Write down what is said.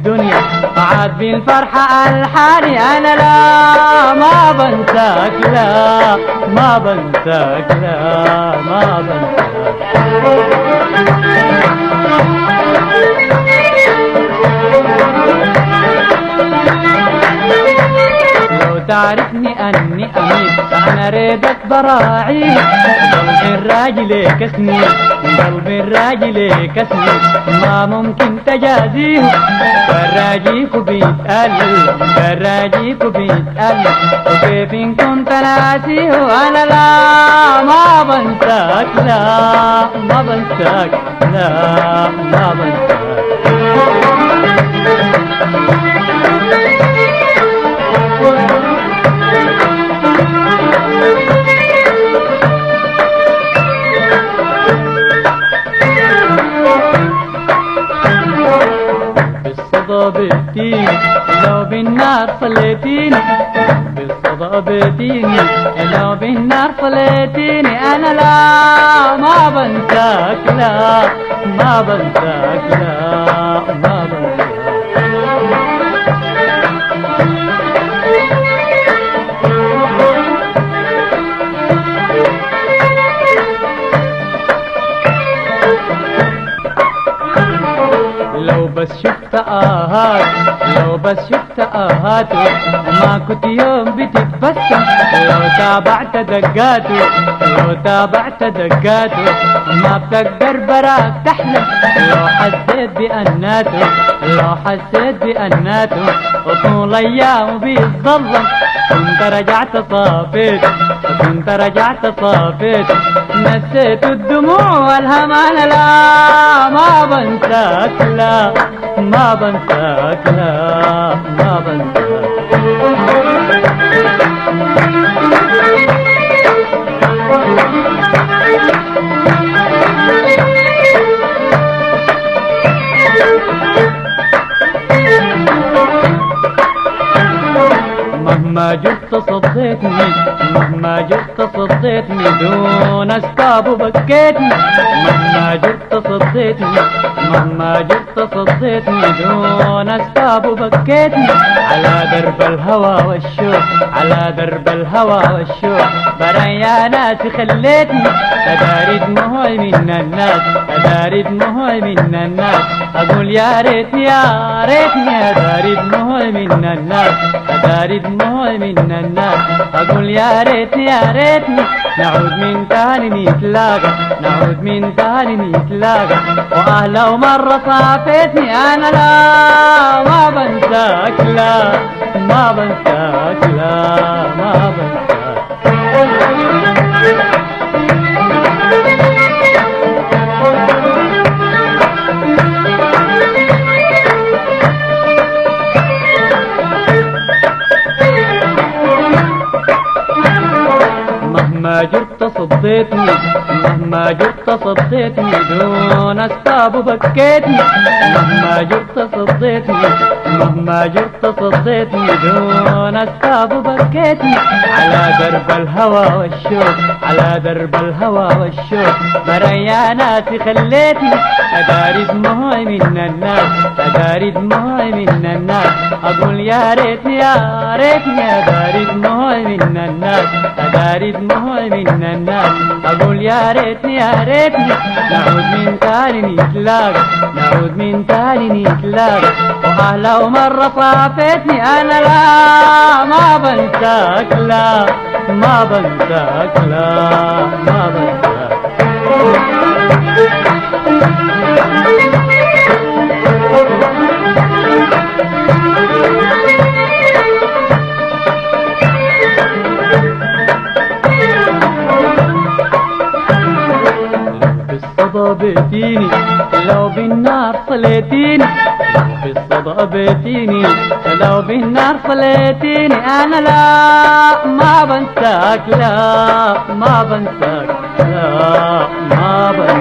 الدنيا وعاد بالفرحة ألحاني أنا لا ما بنساك لا ما بنساك لا ما بنساك. تعرفني أني أمين أنا ريدك براعي قلب الراجل كسني قلب الراجل كسني ما ممكن تجازيه فراجيك بيتقل فراجيك بيتقل وكيف إن كنت ناسيه أنا لا ما بنساك لا ما بنساك لا ما بنساك. بالصدى لو بالنار صليتيني بالصدى بيتيني لو بالنار صليتيني أنا لا ما بنساك لا ما بنساك لا ما بنساك. لو بس شفت آهات لو بس شفت آهاته ما كنت يوم بتتبسم لو تابعت دقاته لو تابعت دقاته ما بتقدر براك تحلم لو حسيت بأناته لو حسيت بأناته وطول أيام بيتظلم كنت رجعت صافيت كنت رجعت صافيت نسيت الدموع والهم أنا لا ما بنساك لا ما بنساك لا ما بنساك. مهما جبت صديتني مهما جبت صديتني دون اسباب وبكيتني مهما جبت صديتني مهما جبت صديتني دون اسباب وبكيتني على درب الهوى والشوق على درب الهوى والشوق بريا ناسي خليتني أداري دموعي من الناس أداري دموعي من الناس أقول يا ريتني يا ريتني أداري دموعي من الناس أداري دموعي من الناس أقول يا ريتني يا ريتني نعود من تاني نتلاقى نعود من تاني نتلاقى وأهلا مرة صافيتني أنا لا ما بنساك لا ما بنساك لا ما بنساك. مهما جبت صديتني مهما جبت صديتني دون اسباب وبكيتني مهما جبت صديتني مهما جبت صديتني دون اسباب وبكيتني على درب الهوى والشوق على درب الهوى والشوق بريا ناسي خليتني أداري دموعي من الناس أداري دموعي من الناس أقول يا ريتني يا ريتني أداري دموعي من الناس أداري دموعي من الناس أقول يا ريتني يا ريتني نعود من تاني نتلاقى نعود من تاني نتلاقى وأهلا مرة صافيتني أنا لا ما بنساك لا ما بنساك لا ما بنساك. بيتيني لو بالنار صليتيني بالصدى بيتيني لو بالنار صليتيني أنا لا ما بنساك لا ما بنساك لا ما بنساك.